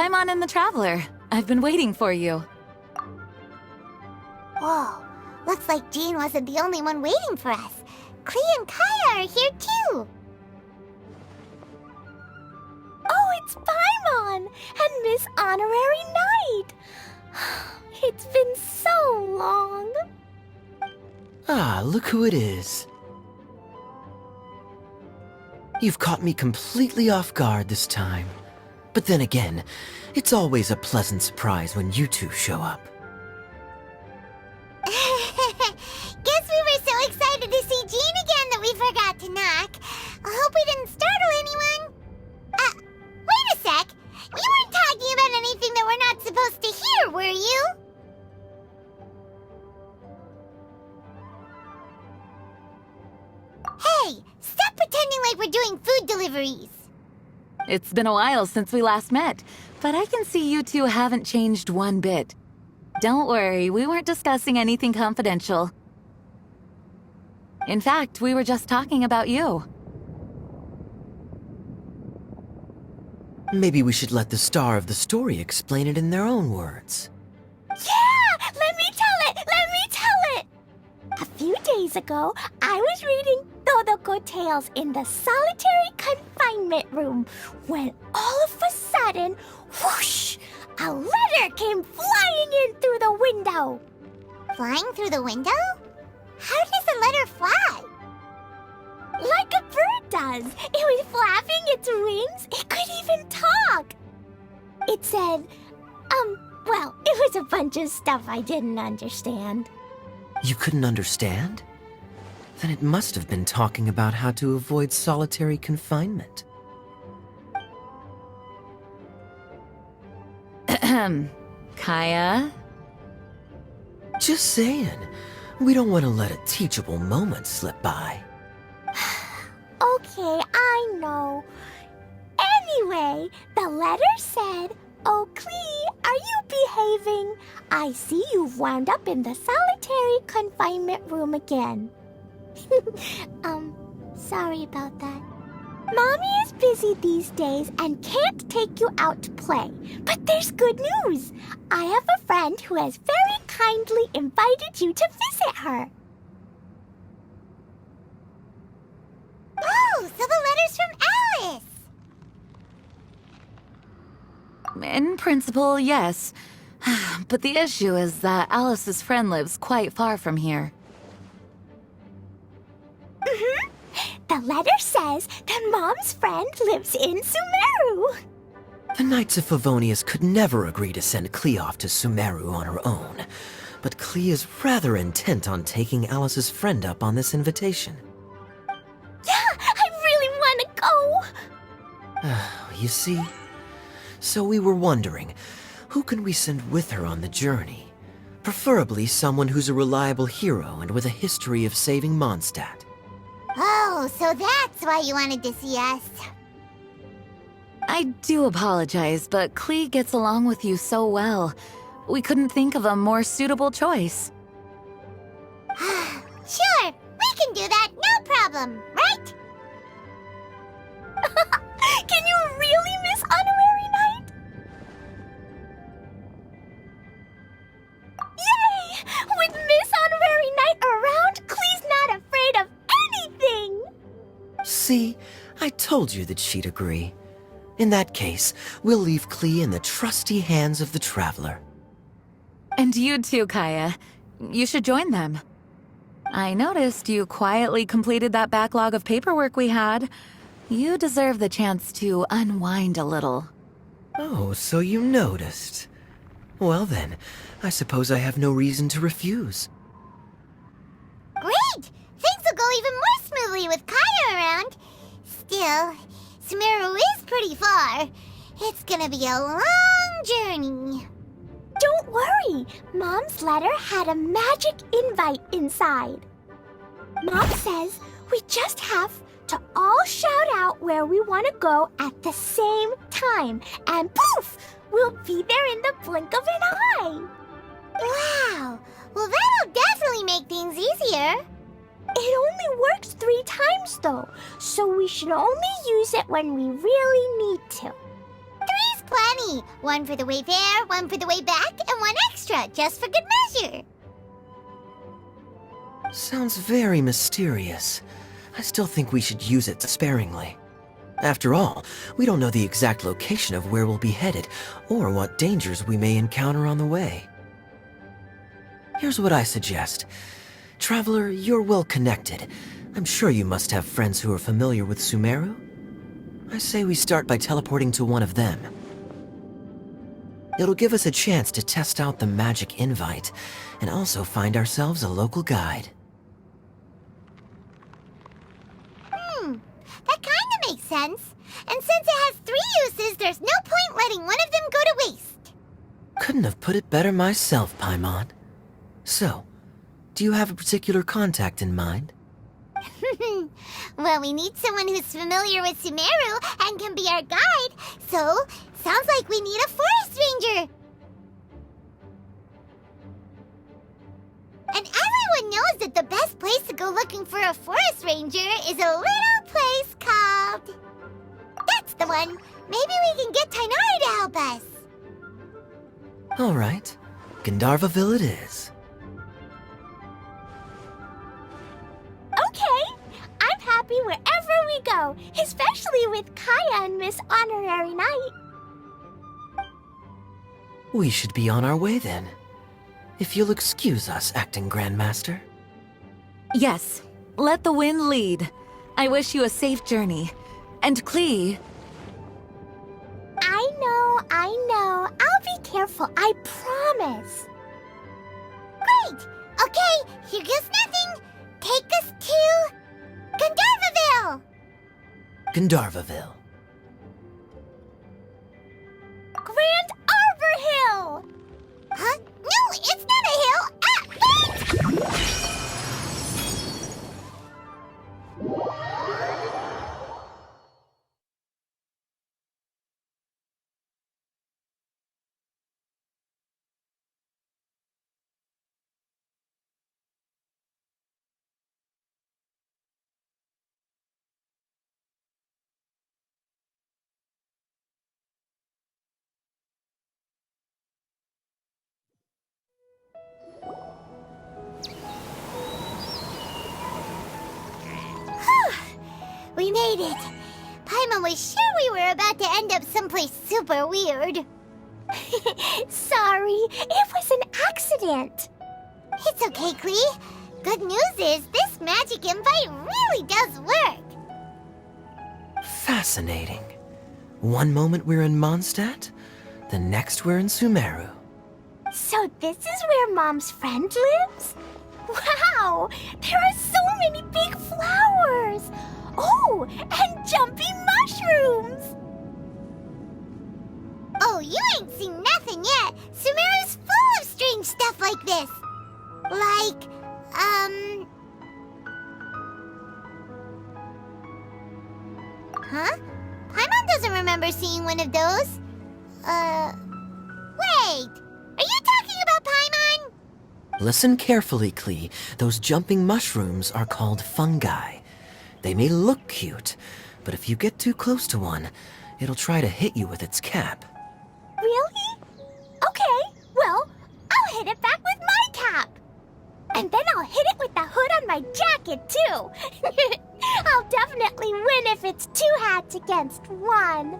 Paimon and the Traveler. I've been waiting for you. Whoa, looks like Jean wasn't the only one waiting for us. Klee and Kaya are here too. Oh, it's Paimon and Miss Honorary Knight. It's been so long. Ah, look who it is. You've caught me completely off guard this time. But then again, it's always a pleasant surprise when you two show up. Guess we were so excited to see Jean again that we forgot to knock. I hope we didn't startle anyone. Wait a sec. You weren't talking about anything that we're not supposed to hear, were you? Hey, stop pretending like we're doing food deliveries. It's been a while since we last met, but I can see you two haven't changed one bit. Don't worry, we weren't discussing anything confidential. In fact, we were just talking about you. Maybe we should let the star of the story explain it in their own words. Yeah! Let me tell it! Let me tell it! A few days ago, I was reading Todoko Tales in the solitary confinement room when all of a sudden, whoosh! A letter came flying in through the window. Flying through the window? How does a letter fly? Like a bird does. It was flapping its wings. It could even talk. It said, well, it was a bunch of stuff I didn't understand. You couldn't understand? Then it must have been talking about how to avoid solitary confinement. Kaya? Just saying. We don't want to let a teachable moment slip by. Okay, I know. Anyway, the letter said, "Oh, Klee, are you behaving? I see you've wound up in the solitary confinement room again." Sorry about that. Mommy is busy these days and can't take you out to play. But there's good news. I have a friend who has very kindly invited you to visit her. Oh, so the letter's from Alice. In principle, yes. But the issue is that Alice's friend lives quite far from here. The letter says that Mom's friend lives in Sumeru. The Knights of Favonius could never agree to send Klee off to Sumeru on her own. But Klee is rather intent on taking Alice's friend up on this invitation. Yeah, I really want to go. You see? So we were wondering, who can we send with her on the journey? Preferably someone who's a reliable hero and with a history of saving Mondstadt. Oh, so that's why you wanted to see us. I do apologize, but Klee gets along with you so well. We couldn't think of a more suitable choice. Sure, we can do that, no problem, right? Can you really, Miss Honorary Knight? Yay! With Miss Honorary Knight around, Klee's not afraid of anything! See? I told you that she'd agree. In that case, we'll leave Klee in the trusty hands of the Traveler. And you too, Kaya. You should join them. I noticed you quietly completed that backlog of paperwork we had. You deserve the chance to unwind a little. Oh, so you noticed. Well then, I suppose I have no reason to refuse. Great! Things will go even more smoothly with Kaya around. Still, Sumeru is pretty far. It's gonna be a long journey. Don't worry, Mom's letter had a magic invite inside. Mom says we just have to all shout out where we want to go at the same time, and poof, we'll be there in the blink of an eye. Wow! Well, that'll definitely make things easier. It only works 3 times though, so we should only use it when we really need to. 3's plenty. One for the way there, one for the way back, and one extra, just for good measure. Sounds very mysterious. I still think we should use it sparingly. After all, we don't know the exact location of where we'll be headed, or what dangers we may encounter on the way. Here's what I suggest. Traveler, you're well connected. I'm sure you must have friends who are familiar with Sumeru. I say we start by teleporting to one of them. It'll give us a chance to test out the magic invite, and also find ourselves a local guide. That kinda makes sense. And since it has 3 uses, there's no point letting one of them go to waste. Couldn't have put it better myself, Paimon. So, do you have a particular contact in mind? Well, we need someone who's familiar with Sumeru and can be our guide, so sounds like we need a forest ranger. And everyone knows that the best place to go looking for a forest ranger is a little place called... That's the one! Maybe we can get Tainari to help us. All right, Gandharvaville it is. Okay, I'm happy wherever we go, especially with Kaya and Miss Honorary Knight. We should be on our way then. If you'll excuse us, Acting Grandmaster. Yes, let the wind lead. I wish you a safe journey. And Klee, I know. I'll be careful, I promise. Great! Okay, here goes nothing. Take us to... Gandharvaville! Gandharvaville. Grand Arbor Hill! Huh? No, it's not a hill! Ah, wait! We made it. Paimon was sure we were about to end up someplace super weird. Sorry, it was an accident. It's okay, Klee. Good news is this magic invite really does work. Fascinating. One moment we're in Mondstadt, the next we're in Sumeru. So this is where Mom's friend lives? Wow, there are so many big flowers. Oh, and jumping mushrooms. Oh, you ain't seen nothing yet. Sumeru's full of strange stuff like this. Like, Huh? Paimon doesn't remember seeing one of those. Wait! Are you talking about Paimon? Listen carefully, Klee. Those jumping mushrooms are called fungi. They may look cute, but if you get too close to one, it'll try to hit you with its cap. Really? Okay, well, I'll hit it back with my cap. And then I'll hit it with the hood on my jacket, too. I'll definitely win if it's 2 hats against 1.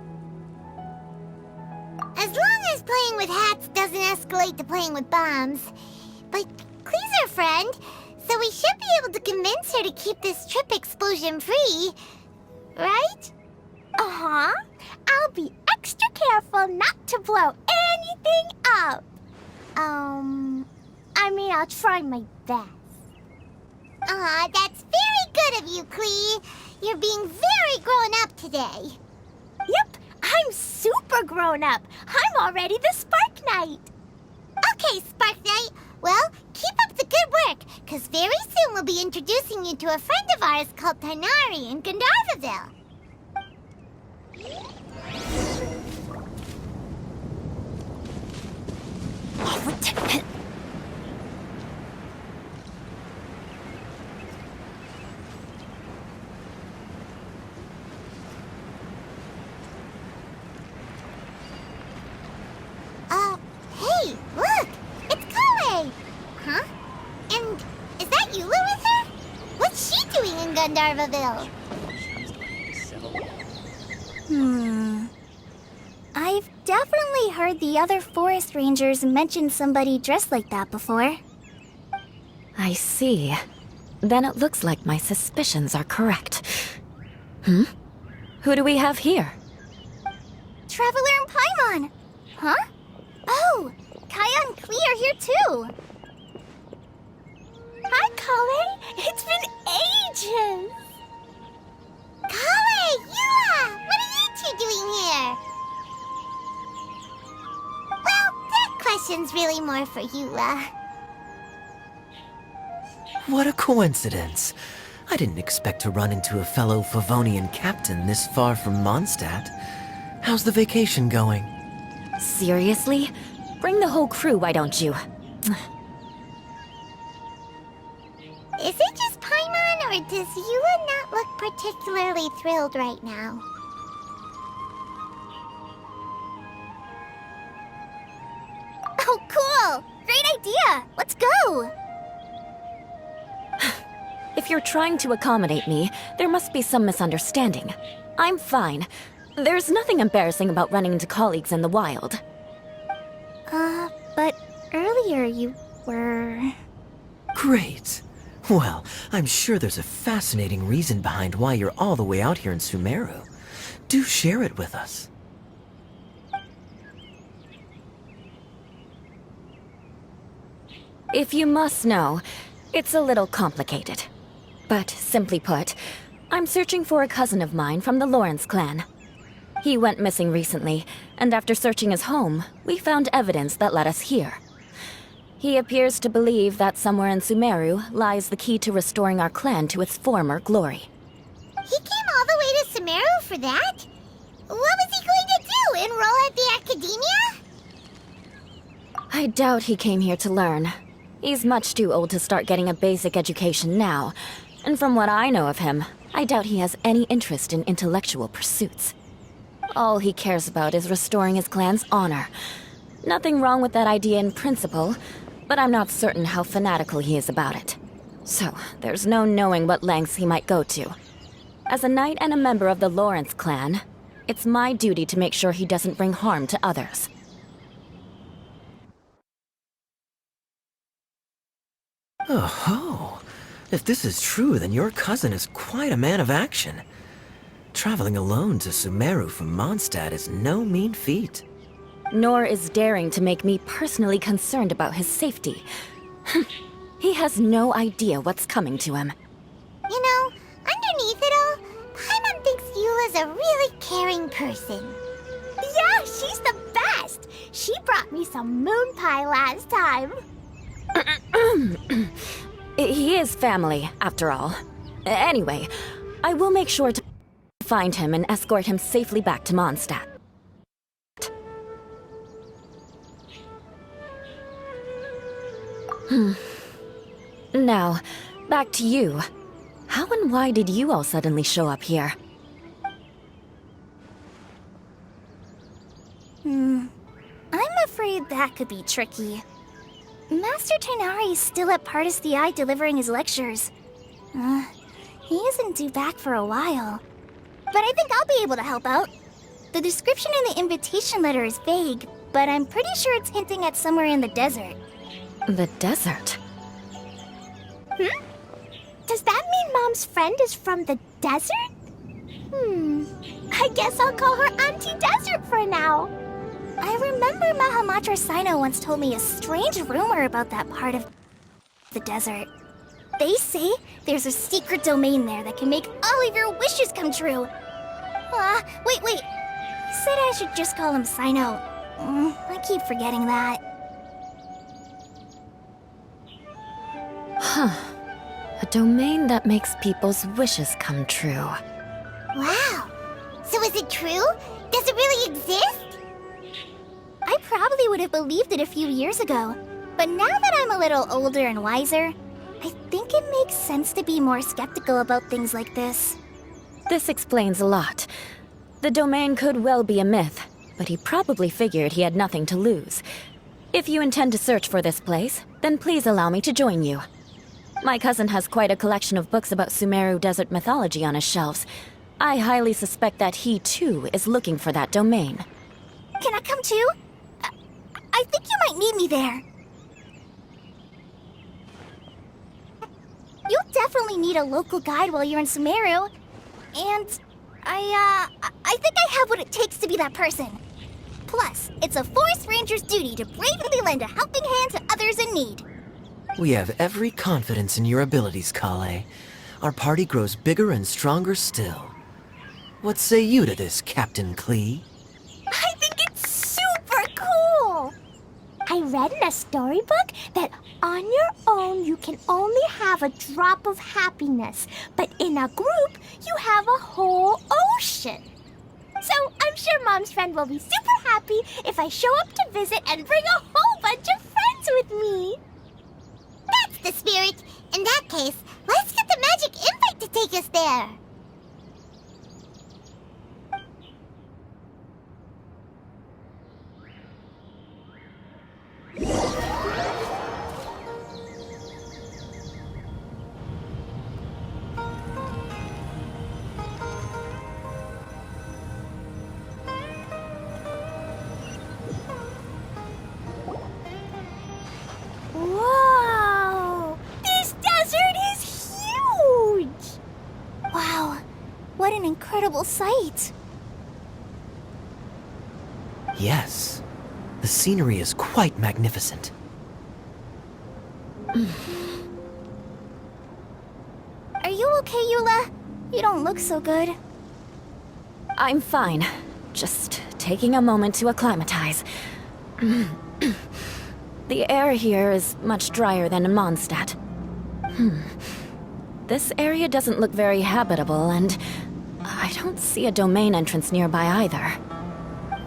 As long as playing with hats doesn't escalate to playing with bombs. But Klee's our friend, so we should be able to convince her to keep this trip explosion-free. Right? Uh-huh. I'll be extra careful not to blow anything up. I'll try my best. Aw, that's very good of you, Klee. You're being very grown up today. Yep, I'm super grown up. I'm already the Spark Knight. Okay, Spark Knight. Well, keep up the good work, because very soon we'll be introducing you to a friend of ours called Tainari in Gandharvaville. Gundarvaville. I've definitely heard the other forest rangers mention somebody dressed like that before. I see. Then it looks like my suspicions are correct. Who do we have here? Traveler and Paimon! Huh? Oh, Kaya and Klee are here too! Hi, Kale! It's been ages! Kale, Yula! What are you two doing here? Well, that question's really more for Yula. What a coincidence. I didn't expect to run into a fellow Favonian captain this far from Mondstadt. How's the vacation going? Seriously? Bring the whole crew, why don't you? Is it just Paimon, or does Yula not look particularly thrilled right now? Oh, cool! Great idea! Let's go! If you're trying to accommodate me, there must be some misunderstanding. I'm fine. There's nothing embarrassing about running into colleagues in the wild. But earlier you were... Great. Well, I'm sure there's a fascinating reason behind why you're all the way out here in Sumeru. Do share it with us. If you must know, it's a little complicated. But simply put, I'm searching for a cousin of mine from the Lawrence clan. He went missing recently, and after searching his home, we found evidence that led us here. He appears to believe that somewhere in Sumeru lies the key to restoring our clan to its former glory. He came all the way to Sumeru for that? What was he going to do, enroll at the academia? I doubt he came here to learn. He's much too old to start getting a basic education now, and from what I know of him, I doubt he has any interest in intellectual pursuits. All he cares about is restoring his clan's honor. Nothing wrong with that idea in principle, but I'm not certain how fanatical he is about it. So, there's no knowing what lengths he might go to. As a knight and a member of the Lawrence clan, it's my duty to make sure he doesn't bring harm to others. Oh-ho! If this is true, then your cousin is quite a man of action. Traveling alone to Sumeru from Mondstadt is no mean feat. Nor is daring to make me personally concerned about his safety. He has no idea what's coming to him. You know, underneath it all, Paimon thinks Yula's a really caring person. Yeah, she's the best! She brought me some moon pie last time. He is family, after all. Anyway, I will make sure to find him and escort him safely back to Mondstadt. Now, back to you. How and why did you all suddenly show up here? I'm afraid that could be tricky. Master Tighnari is still at Partis the Eye delivering his lectures. He isn't due back for a while. But I think I'll be able to help out. The description in the invitation letter is vague, but I'm pretty sure it's hinting at somewhere in the desert. The desert? Does that mean Mom's friend is from the desert? I guess I'll call her Auntie Desert for now. I remember Mahamatra Sino once told me a strange rumor about that part of the desert. They say there's a secret domain there that can make all of your wishes come true. Wait. He said I should just call him Sino. I keep forgetting that. A domain that makes people's wishes come true. Wow. So is it true? Does it really exist? I probably would have believed it a few years ago. But now that I'm a little older and wiser, I think it makes sense to be more skeptical about things like this. This explains a lot. The domain could well be a myth, but he probably figured he had nothing to lose. If you intend to search for this place, then please allow me to join you. My cousin has quite a collection of books about Sumeru desert mythology on his shelves. I highly suspect that he, too, is looking for that domain. Can I come too? I think you might need me there. You'll definitely need a local guide while you're in Sumeru. And I think I have what it takes to be that person. Plus, it's a forest ranger's duty to bravely lend a helping hand to others in need. We have every confidence in your abilities, Kale. Our party grows bigger and stronger still. What say you to this, Captain Klee? I think it's super cool! I read in a storybook that on your own you can only have a drop of happiness, but in a group you have a whole ocean. So I'm sure Mom's friend will be super happy if I show up to visit and bring a whole bunch of friends with me. That's the spirit. In that case, let's get the magic invite to take us there. Whoa! This desert is huge! Wow, what an incredible sight. Yes. The scenery is quite magnificent. Are you okay, Eula? You don't look so good. I'm fine. Just taking a moment to acclimatize. The air here is much drier than in Mondstadt. This area doesn't look very habitable, and I don't see a domain entrance nearby either.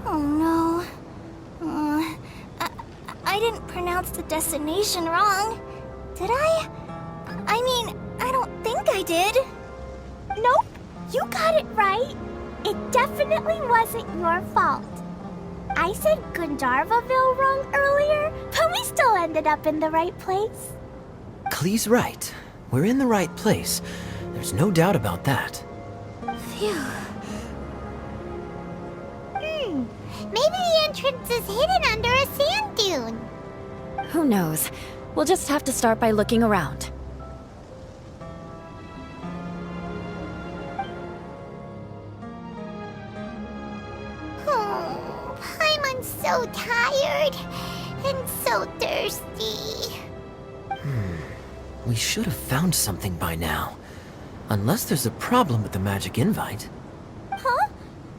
Oh no. I didn't pronounce the destination wrong. Did I? I mean, I don't think I did. Nope, you got it right. It definitely wasn't your fault. I said Gundarvaville wrong earlier, but we still ended up in the right place. Klee's right. We're in the right place. There's no doubt about that. Phew. Maybe the entrance is hidden under a sand dune. Who knows? We'll just have to start by looking around. Oh, Paimon's so tired and so thirsty. We should have found something by now. Unless there's a problem with the magic invite. Huh?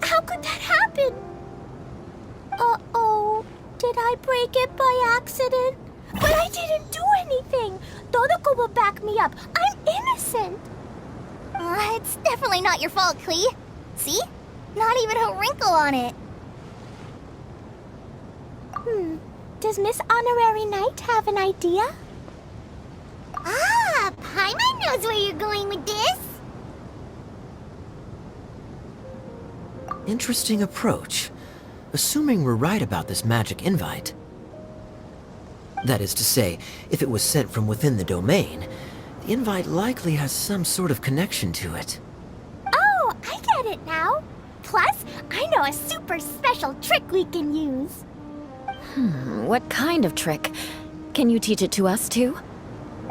How could that happen? Uh-oh. Did I break it by accident? But I didn't do anything. Todoko will back me up. I'm innocent. It's definitely not your fault, Klee. See? Not even a wrinkle on it. Does Miss Honorary Knight have an idea? Ah, Paimon knows where you're going with this. Interesting approach. Assuming we're right about this magic invite. That is to say, if it was sent from within the domain, the invite likely has some sort of connection to it. Oh, I get it now. Plus, I know a super special trick we can use. What kind of trick? Can you teach it to us too?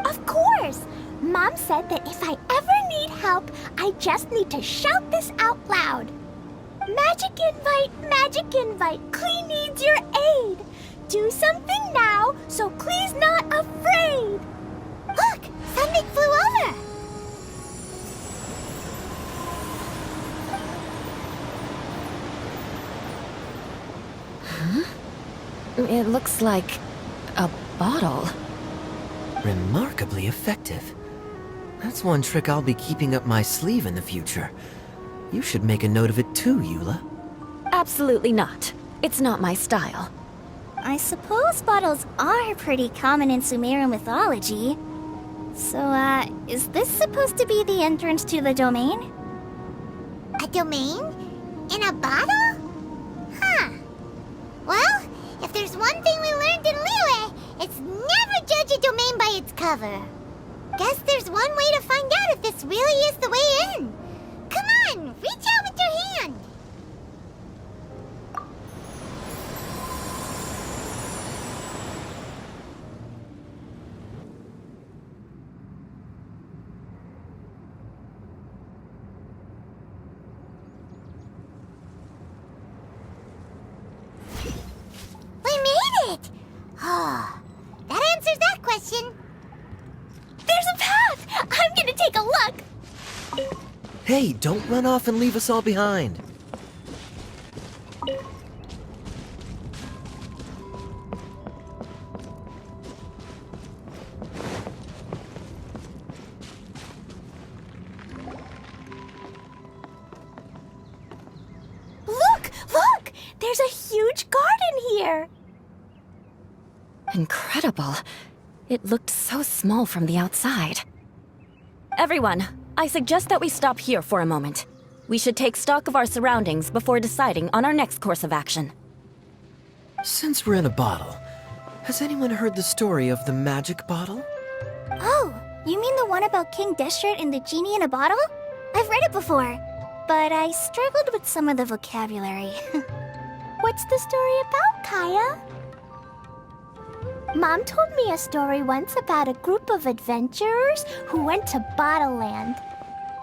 Of course! Mom said that if I ever need help, I just need to shout this out loud. Magic invite, Klee needs your aid. Do something now so Klee's not afraid. Look, something flew over. It looks like a bottle. Remarkably effective. That's one trick I'll be keeping up my sleeve in the future. You should make a note of it too, Eula. Absolutely not. It's not my style. I suppose bottles are pretty common in Sumeru mythology. So, is this supposed to be the entrance to the domain? A domain? In a bottle? Huh. Well, if there's one thing we learned in Liyue, it's never judge a domain by its cover. Guess there's one way to find out if this really is the way in. Come on, reach out with your hand. We made it! Oh, that answers that question. There's a path! I'm gonna take a look! Hey, don't run off and leave us all behind. Look! Look! There's a huge garden here! Incredible. It looked so small from the outside. Everyone, I suggest that we stop here for a moment. We should take stock of our surroundings before deciding on our next course of action. Since we're in a bottle, has anyone heard the story of the magic bottle? Oh, you mean the one about King Deshret and the genie in a bottle? I've read it before, but I struggled with some of the vocabulary. What's the story about, Kaya? Mom told me a story once about a group of adventurers who went to Bottle Land.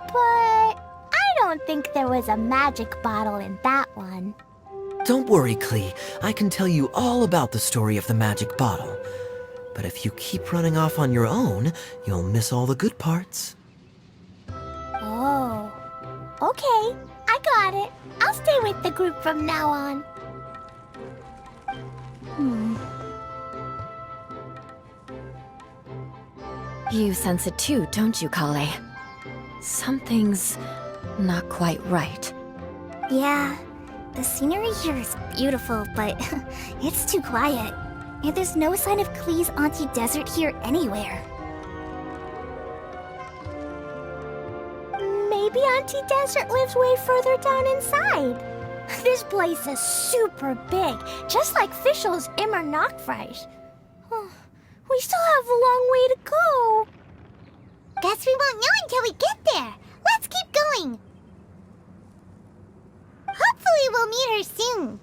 But I don't think there was a magic bottle in that one. Don't worry, Klee. I can tell you all about the story of the magic bottle. But if you keep running off on your own, you'll miss all the good parts. Oh, okay. I got it. I'll stay with the group from now on. You sense it too, don't you, Kale? Something's not quite right. Yeah, the scenery here is beautiful, but it's too quiet. And there's no sign of Klee's Auntie Desert here anywhere. Maybe Auntie Desert lives way further down inside. This place is super big, just like Fischl's Immer Nachtreich. We still have a long way to go. Guess we won't know until we get there. Let's keep going. Hopefully we'll meet her soon.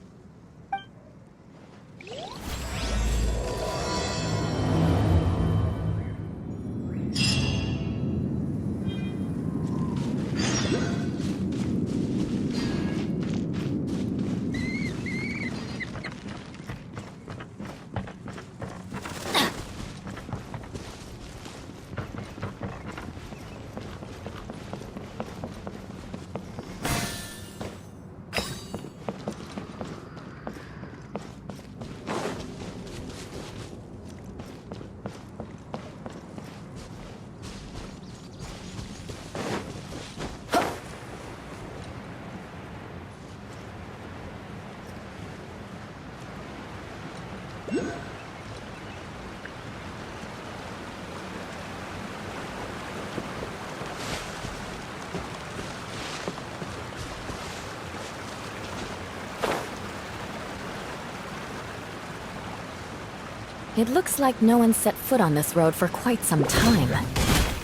It looks like no one set foot on this road for quite some time.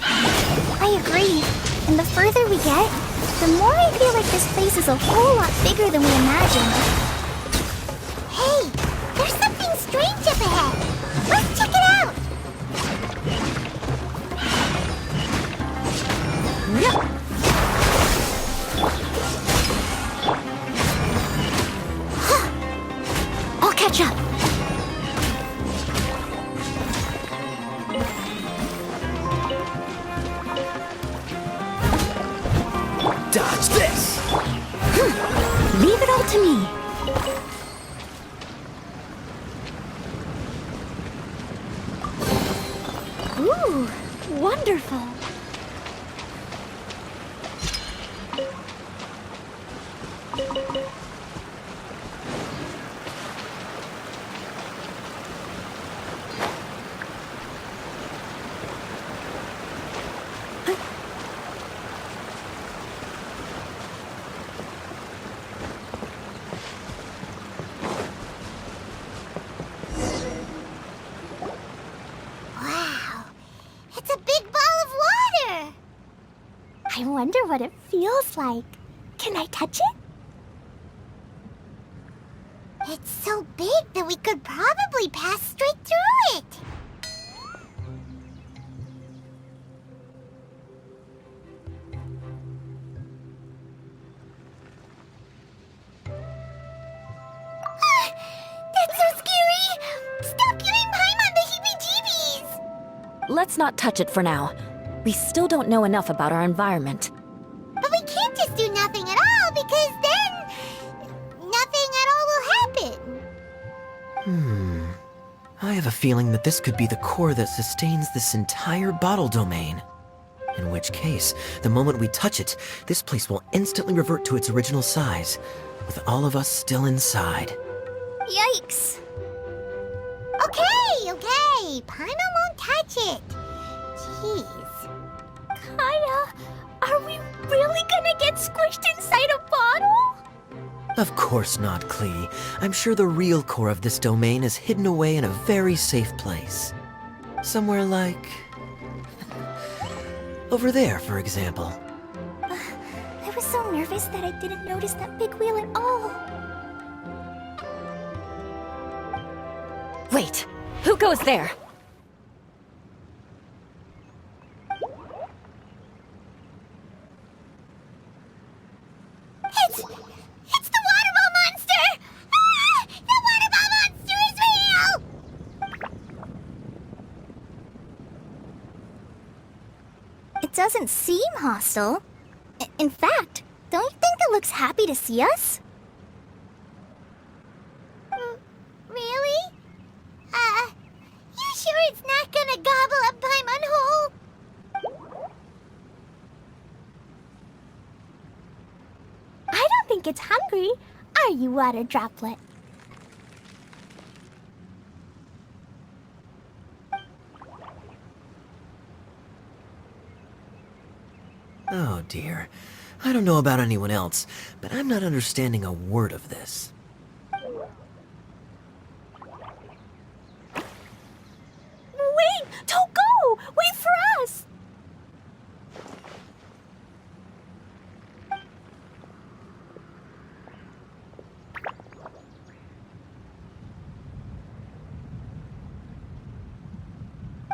I agree. And the further we get, the more I feel like this place is a whole lot bigger than we imagined. Hey, there's something strange up ahead. Let's check it out. I'll catch up. Dodge this! Leave it all to me. Ooh, wonderful. Wow, it's a big ball I wonder what it feels like. Can I touch it? It's so big that we could probably pass straight through it. That's so scary! Stop giving Paimon the heebie-jeebies! Let's not touch it for now. We still don't know enough about our environment. But we can't just do nothing at all, because then nothing at all will happen. I have a feeling that this could be the core that sustains this entire bottle domain. In which case, the moment we touch it, this place will instantly revert to its original size, with all of us still inside. Yikes. Okay. Paimon won't touch it. Jeez. Kaya, are we really gonna get squished inside a bottle? Of course not, Klee. I'm sure the real core of this domain is hidden away in a very safe place. Somewhere like... over there, for example. I was so nervous that I didn't notice that big wheel at all. Wait, who goes there? It's the water ball monster! Ah! The water ball monster is real! It doesn't seem hostile. In fact, don't you think it looks happy to see us? Really? You sure it's not gonna gobble up Paimon whole? I don't think it's hungry. Are you, water droplet? Oh dear. I don't know about anyone else, but I'm not understanding a word of this. Wait! Don't go! Wait for us!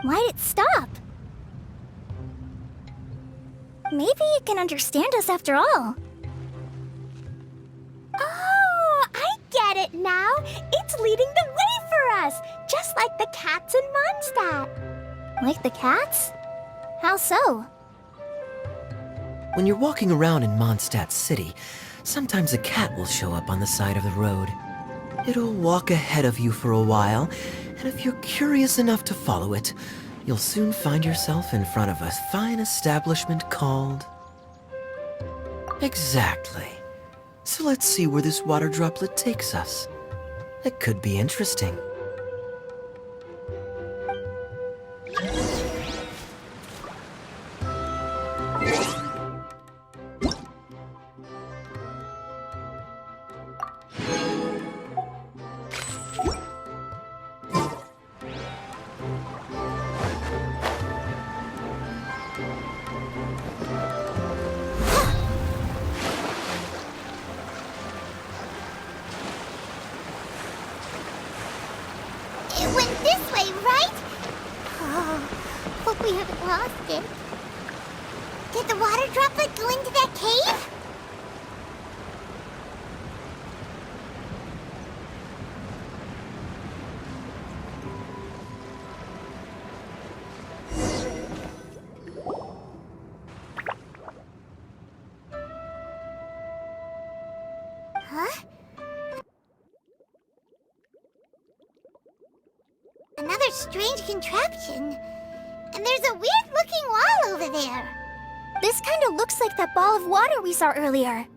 Why'd it stop? Maybe it can understand us after all. Oh, I get it now. It's leading the way for us, just like the cats in Mondstadt. Like the cats? How so? When you're walking around in Mondstadt City, sometimes a cat will show up on the side of the road. It'll walk ahead of you for a while, and if you're curious enough to follow it, you'll soon find yourself in front of a fine establishment called... Exactly. So let's see where this water droplet takes us. It could be interesting. It went this way, right? Oh, hope we haven't lost it. Did the water droplet go into that cave? Huh? Another strange contraption. And there's a weird-looking wall over there. This kind of looks like that ball of water we saw earlier.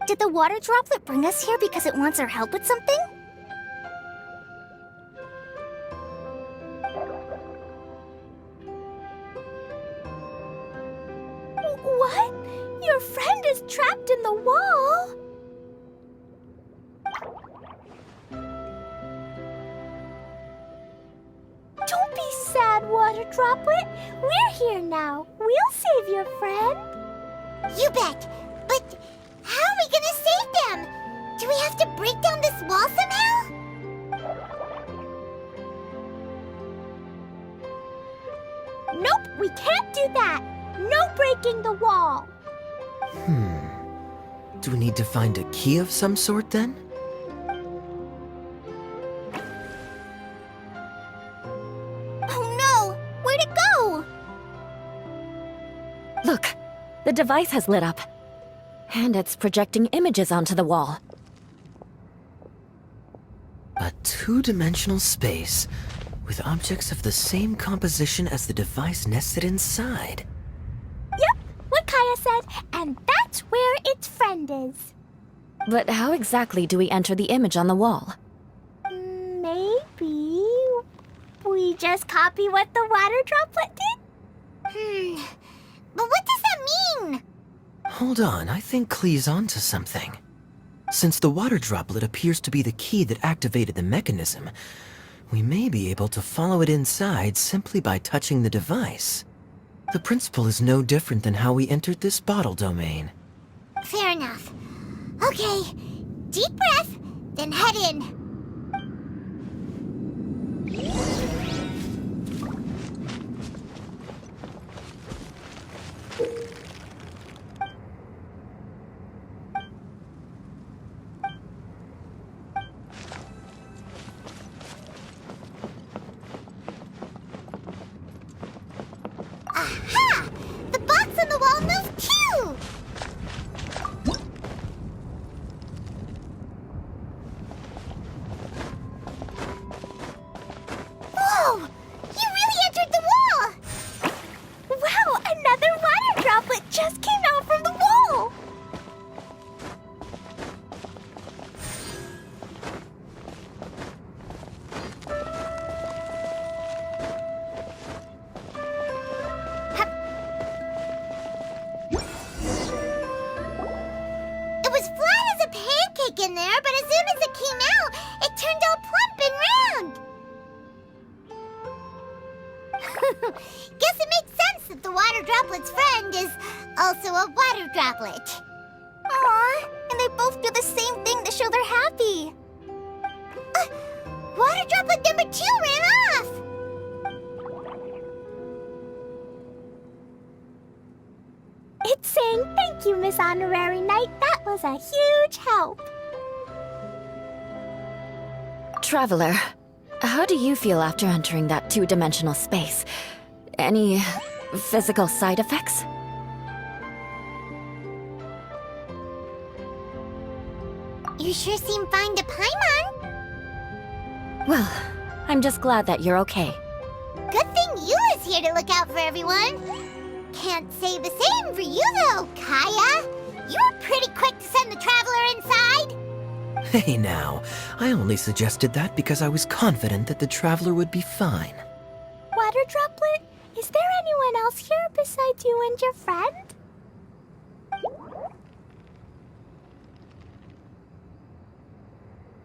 Did the water droplet bring us here because it wants our help with something? What? Your friend is trapped in the wall? Don't be sad, on, Water Droplet. We're here now. We'll save your friend. You bet. But how are we gonna save them? Do we have to break down this wall somehow? Nope, we can't do that. No breaking the wall. Do we need to find a key of some sort then? Oh no! Where'd it go? Look, the device has lit up. And it's projecting images onto the wall. A two-dimensional space with objects of the same composition as the device nested inside. Yep, what Kaya said, and that's where its friend is. But how exactly do we enter the image on the wall? Maybe we just copy what the Water Droplet did? But what does that mean? Hold on, I think Klee's onto something. Since the water droplet appears to be the key that activated the mechanism, we may be able to follow it inside simply by touching the device. The principle is no different than how we entered this bottle domain. Fair enough. Okay, deep breath, then head in. Aha! The box on the wall moved too! Whoa! You really entered the wall! Wow, another water droplet just came out from the wall! It was flat as a pancake in there, but as soon as it came out, it turned all plump and round. Guess it makes sense that the water droplet's friend is also a water droplet. Aw, and they both do the same thing to show they're happy. Water droplet number 2 ran off. It's saying thank you, Miss Honorary Knight. That was a huge help. Traveler, how do you feel after entering that two-dimensional space? Any physical side effects? You sure seem fine to Paimon. Well, I'm just glad that you're okay. Good thing Eula's here to look out for everyone. Can't say the same for you, though, Kaya. You were pretty quick to send the traveler inside. Hey now, I only suggested that because I was confident that the traveler would be fine. Water Droplet, is there anyone else here besides you and your friend?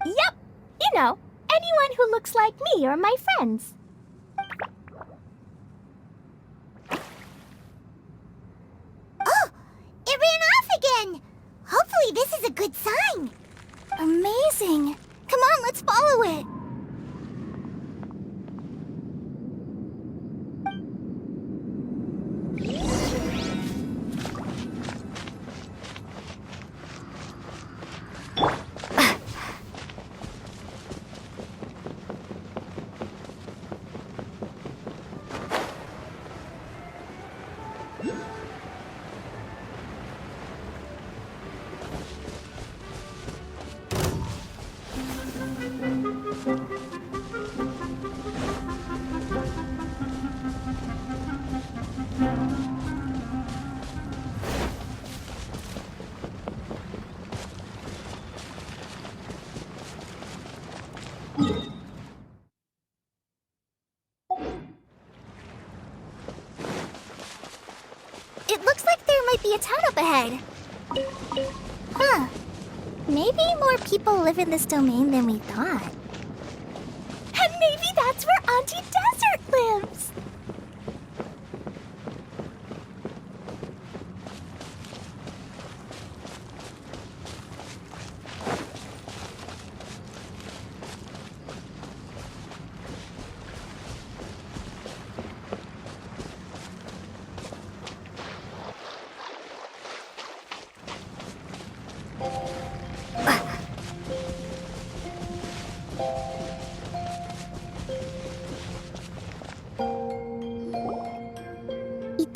Yep, you know, anyone who looks like me or my friends. Oh, it ran off again. Hopefully this is a good sign. Amazing. Come on, let's follow it. It looks like there might be a town up ahead. Huh. Maybe more people live in this domain than we thought. And maybe that's where Auntie Desert lives.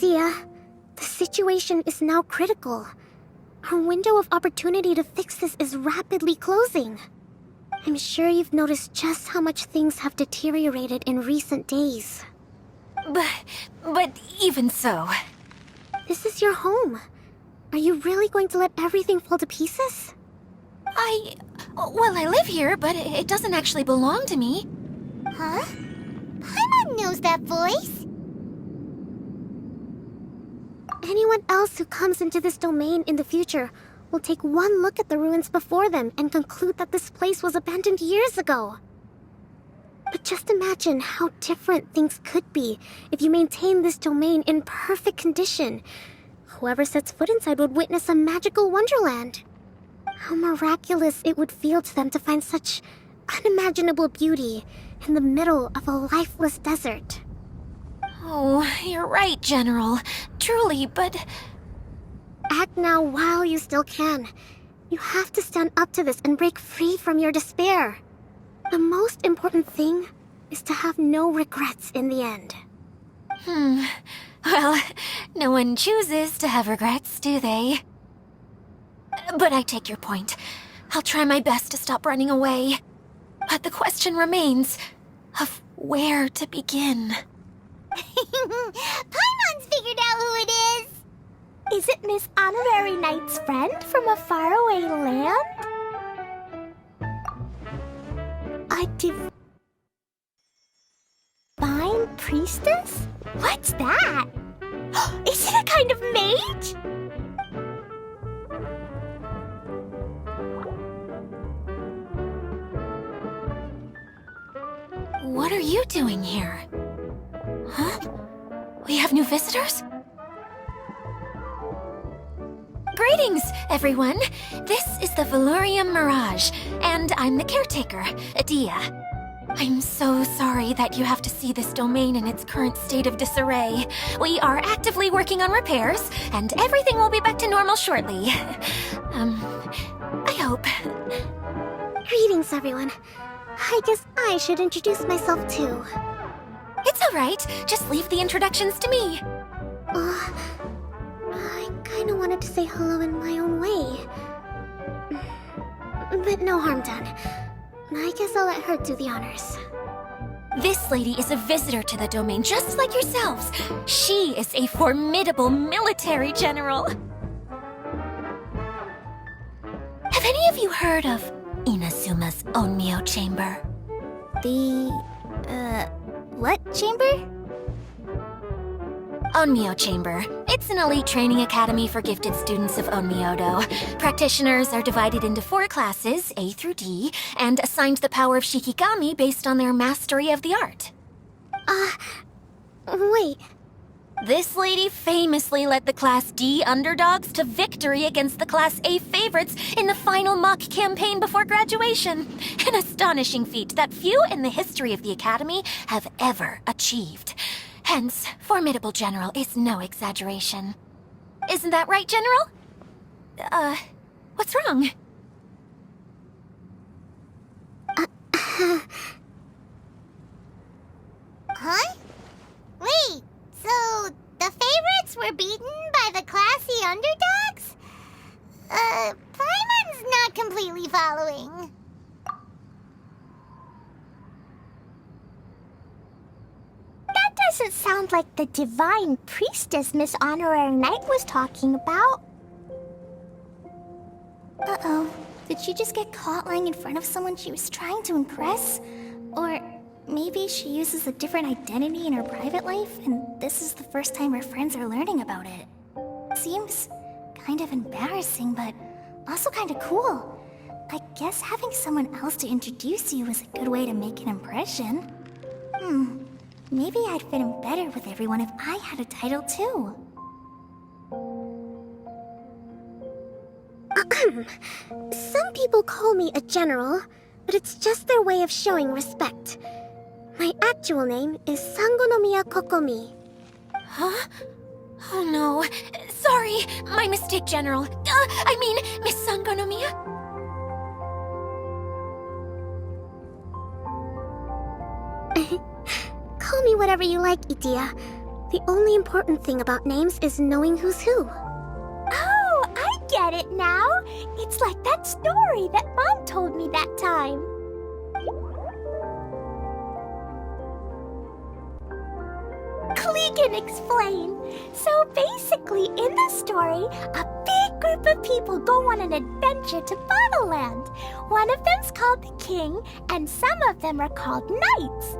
Idia, the situation is now critical. Our window of opportunity to fix this is rapidly closing. I'm sure you've noticed just how much things have deteriorated in recent days. But even so... This is your home. Are you really going to let everything fall to pieces? Well, I live here, but it doesn't actually belong to me. Huh? Paimon knows that voice. Anyone else who comes into this domain in the future will take one look at the ruins before them and conclude that this place was abandoned years ago. But just imagine how different things could be if you maintain this domain in perfect condition. Whoever sets foot inside would witness a magical wonderland. How miraculous it would feel to them to find such unimaginable beauty in the middle of a lifeless desert. Oh, you're right, General. Truly, but... Act now while you still can. You have to stand up to this and break free from your despair. The most important thing is to have no regrets in the end. Well, no one chooses to have regrets, do they? But I take your point. I'll try my best to stop running away. But the question remains of where to begin. Paimon's figured out who it is. Is it Miss Honorary Knight's friend from a faraway land? A divine priestess? What's that? Is it a kind of mage? What are you doing here? Huh? We have new visitors? Greetings, everyone. This is the Valurium Mirage, and I'm the caretaker, Adia. I'm so sorry that you have to see this domain in its current state of disarray. We are actively working on repairs, and everything will be back to normal shortly. I hope. Greetings, everyone. I guess I should introduce myself too. It's all right. Just leave the introductions to me. I kinda wanted to say hello in my own way. But no harm done. I guess I'll let her do the honors. This lady is a visitor to the domain, just like yourselves. She is a formidable military general. Have any of you heard of Inazuma's Onmyo Chamber? What chamber? Onmyo Chamber. It's an elite training academy for gifted students of Onmyodo. Practitioners are divided into 4 classes, A through D, and assigned the power of Shikigami based on their mastery of the art. Wait. This lady famously led the Class D underdogs to victory against the Class A favorites in the final mock campaign before graduation. An astonishing feat that few in the history of the Academy have ever achieved. Hence, formidable general is no exaggeration. Isn't that right, General? What's wrong? Huh? Wait, so the favorites were beaten by the classy underdogs? Paimon's not completely following. That doesn't sound like the divine priestess Miss Honorary Knight was talking about. Uh-oh. Did she just get caught lying in front of someone she was trying to impress? Or maybe she uses a different identity in her private life, and this is the first time her friends are learning about it. Seems kind of embarrassing, but also kind of cool. I guess having someone else to introduce you is a good way to make an impression. Maybe I'd fit in better with everyone if I had a title too. Some people call me a general, but it's just their way of showing respect. My actual name is Sangonomiya Kokomi. Huh? Oh no. Sorry, my mistake, General. I mean, Miss Sangonomiya. Call me whatever you like, Idia. The only important thing about names is knowing who's who. Oh, I get it now. It's like that story that Mom told me that time. Klee can explain. So basically, in the story, a big group of people go on an adventure to Bottleland. One of them's called the King, and some of them are called Knights.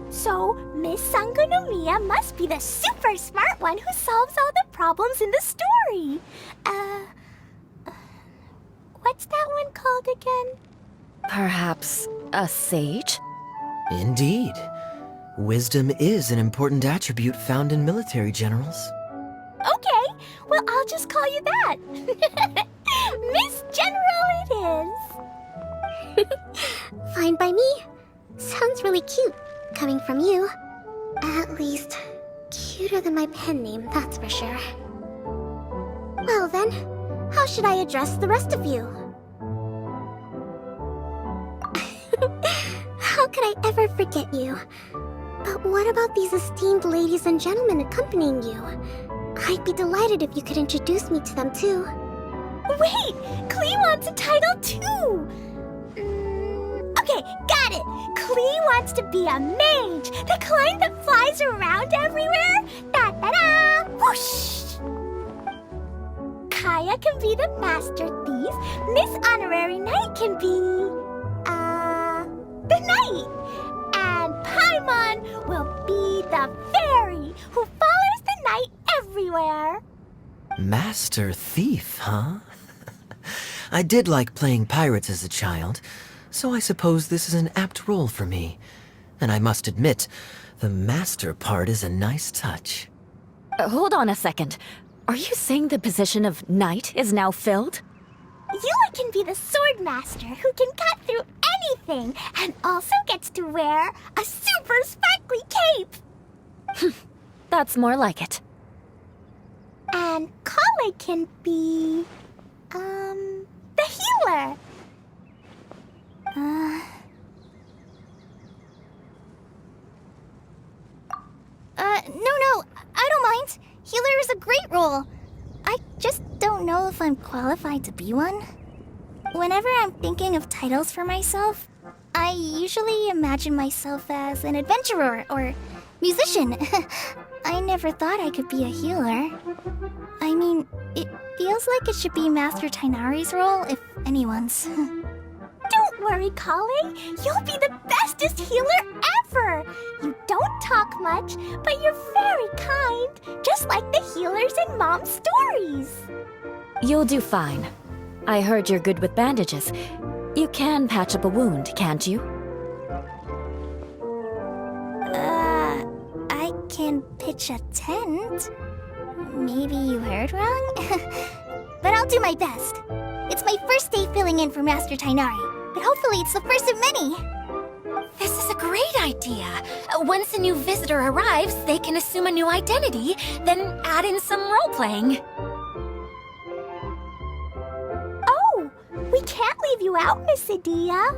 So, Miss Sangonomiya must be the super smart one who solves all the problems in the story. What's that one called again? Perhaps a sage? Indeed. Wisdom is an important attribute found in military generals. Okay, well, I'll just call you that. Miss General it is. Fine by me. Sounds really cute, coming from you. At least, cuter than my pen name, that's for sure. Well then, how should I address the rest of you? How could I ever forget you? But what about these esteemed ladies and gentlemen accompanying you? I'd be delighted if you could introduce me to them too. Wait, Klee wants a title too. Okay, got it. Klee wants to be a mage, the kind that flies around everywhere. Da da da! Whoosh! Kaya can be the master thief. Miss Honorary Knight can be, the knight. And Paimon will be the fairy who follows the knight everywhere. Master Thief, huh? I did like playing pirates as a child, so I suppose this is an apt role for me. And I must admit, the master part is a nice touch. Hold on a second. Are you saying the position of knight is now filled? Yula can be the sword master who can cut through anything and also gets to wear a super sparkly cape. That's more like it. And Kale can be, the healer. No, I don't mind. Healer is a great role. I just don't know if I'm qualified to be one. Whenever I'm thinking of titles for myself, I usually imagine myself as an adventurer or musician. I never thought I could be a healer. I mean, it feels like it should be Master Tainari's role, if anyone's. Don't worry, Kale. You'll be the bestest healer ever. You don't talk much, but you're very kind, just like the healers in Mom's stories. You'll do fine. I heard you're good with bandages. You can patch up a wound, can't you? I can pitch a tent. Maybe you heard wrong? But I'll do my best. It's my first day filling in for Master Tainari, but hopefully it's the first of many. This is a great idea. Once a new visitor arrives, they can assume a new identity, then add in some role-playing. Oh, we can't leave you out, Miss Adia.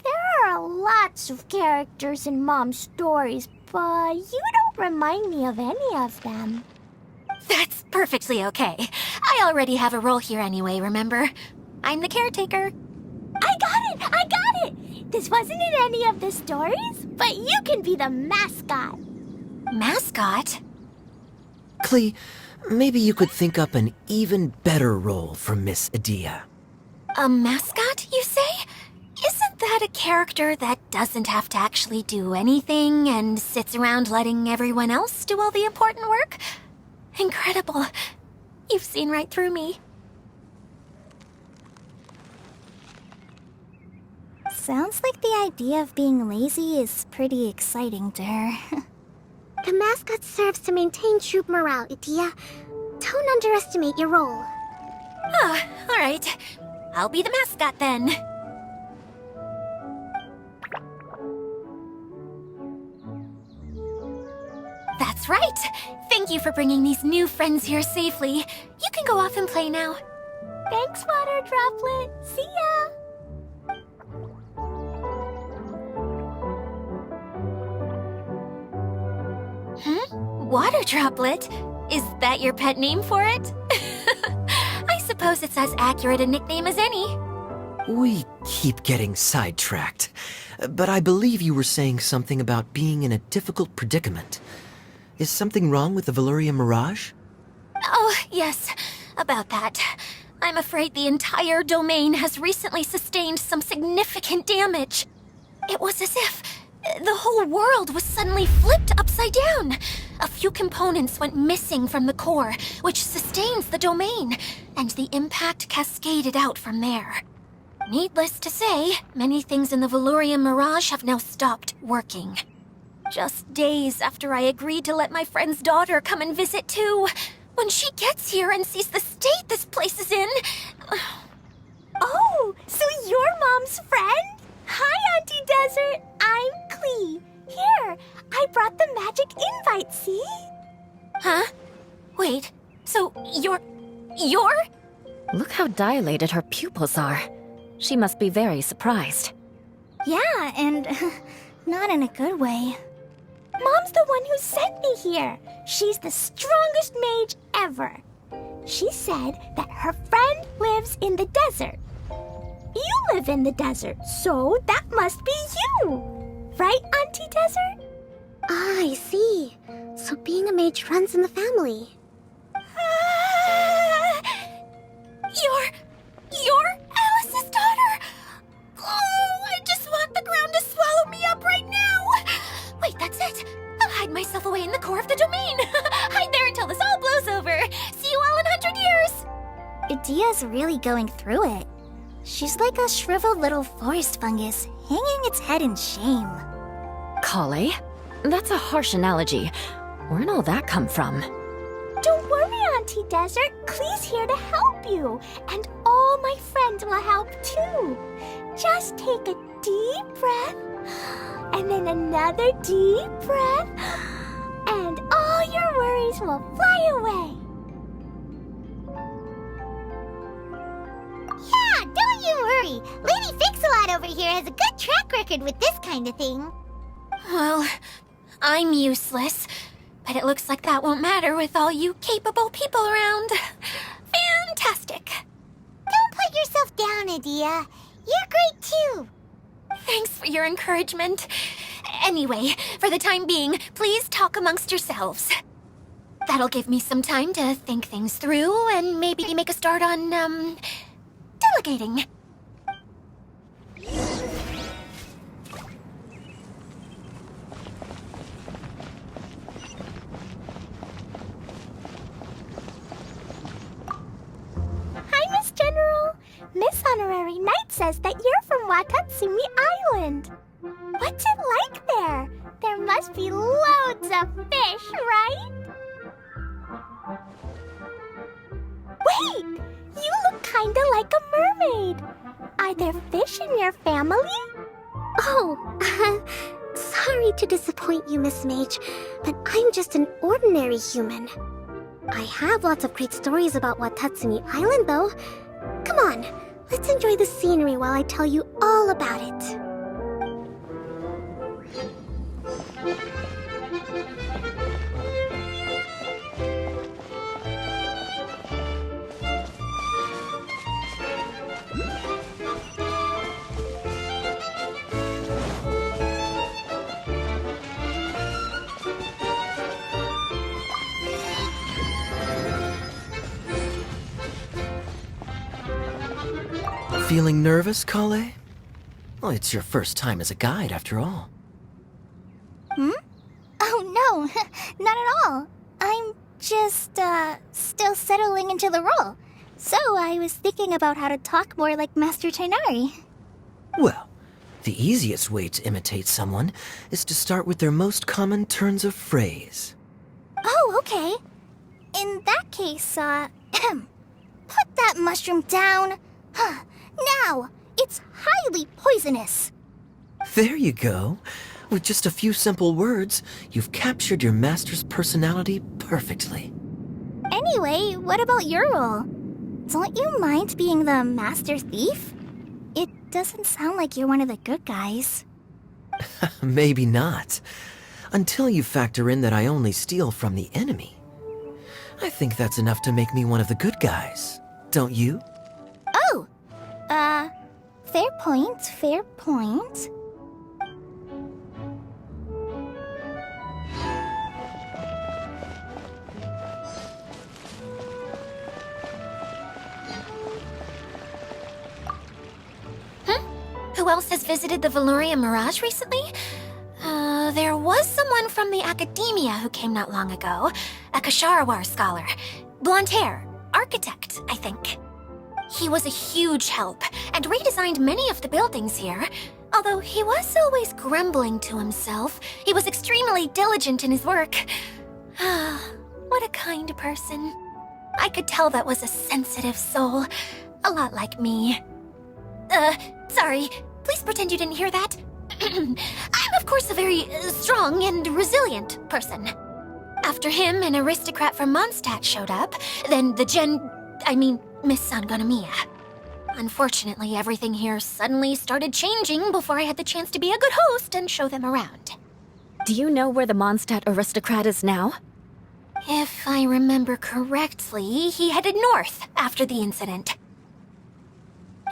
There are lots of characters in Mom's stories, but you don't remind me of any of them. That's perfectly okay. I already have a role here anyway, remember? I'm the caretaker. I got it! This wasn't in any of the stories, but you can be the mascot. Mascot? Klee, maybe you could think up an even better role for Miss Adia. A mascot, you say? Isn't that a character that doesn't have to actually do anything and sits around letting everyone else do all the important work? Incredible. You've seen right through me. Sounds like the idea of being lazy is pretty exciting to her. The mascot serves to maintain troop morale, Adia. Don't underestimate your role. Ah, all right. I'll be the mascot then. That's right. Thank you for bringing these new friends here safely. You can go off and play now. Thanks, Water Droplet. See ya! Water Droplet? Is that your pet name for it? I suppose it's as accurate a nickname as any. We keep getting sidetracked, but I believe you were saying something about being in a difficult predicament. Is something wrong with the Valyria Mirage? Oh, yes, about that. I'm afraid the entire domain has recently sustained some significant damage. It was as if the whole world was suddenly flipped upside down. A few components went missing from the core, which sustains the domain, and the impact cascaded out from there. Needless to say, many things in the Valyria Mirage have now stopped working. Just days after I agreed to let my friend's daughter come and visit too. When she gets here and sees the state this place is in... Oh, so you're Mom's friend? Hi, Auntie Desert. I'm Klee. Here, I brought the magic invite, see? Huh? Wait, so you're... Look how dilated her pupils are. She must be very surprised. Yeah, and not in a good way. Mom's the one who sent me here. She's the strongest mage ever. She said that her friend lives in the desert. You live in the desert, so that must be you. Right, Auntie Desert? Ah, I see. So being a mage runs in the family. You're Alice's daughter! Oh, I just want the ground to swallow me up right now! Wait, that's it! I'll hide myself away in the core of the domain! Hide there until this all blows over! See you all in 100 years! Idia's really going through it. She's like a shriveled little forest fungus, hanging its head in shame. Kale? That's a harsh analogy. Where'd all that come from? Don't worry, Auntie Desert. Klee's here to help you. And all my friends will help too. Just take a deep breath, and then another deep breath, and all your worries will fly away. Yeah, don't you worry. Lady Fix-a-Lot over here has a good track record with this kind of thing. Well, I'm useless, but it looks like that won't matter with all you capable people around. Fantastic. Don't put yourself down, Idia. You're great too. Thanks for your encouragement. Anyway, for the time being, please talk amongst yourselves. That'll give me some time to think things through and maybe make a start on, delegating. Hi, Miss General. Miss Honorary Knight says that you're from Watatsumi Island. What's it like there? There must be loads of fish, right? Wait! You look kinda like a mermaid. Are there fish in your family? Oh, sorry to disappoint you, Miss Mage, but I'm just an ordinary human. I have lots of great stories about Watatsumi Island, though. Come on, let's enjoy the scenery while I tell you all about it. Feeling nervous, Kale? Well, it's your first time as a guide, after all. Oh no, not at all. I'm just, still settling into the role. So I was thinking about how to talk more like Master Tighnari. Well, the easiest way to imitate someone is to start with their most common turns of phrase. Oh, okay. In that case, put that mushroom down. Now, it's highly poisonous. There you go. With just a few simple words, you've captured your master's personality perfectly. Anyway, what about your role? Don't you mind being the master thief? It doesn't sound like you're one of the good guys. Maybe not. until you factor in that I only steal from the enemy. I think that's enough to make me one of the good guys, don't you? Oh! Fair point, fair point. Who else has visited the Valoria Mirage recently? There was someone from the academia who came not long ago. A Kasharawar scholar. Blonde hair. Architect, I think. He was a huge help, and redesigned many of the buildings here. Although he was always grumbling to himself, he was extremely diligent in his work. What a kind person. I could tell that was a sensitive soul. A lot like me. Sorry. Please pretend you didn't hear that. I'm, of course, a very strong and resilient person. After him, an aristocrat from Mondstadt showed up, then Miss Sangonomiya. Unfortunately, everything here suddenly started changing before I had the chance to be a good host and show them around. Do you know where the Mondstadt aristocrat is now? If I remember correctly, he headed north after the incident.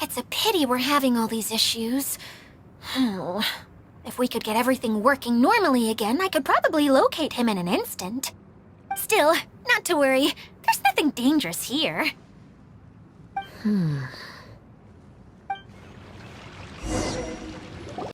It's a pity we're having all these issues. If we could get everything working normally again, I could probably locate him in an instant. Still, not to worry. There's nothing dangerous here.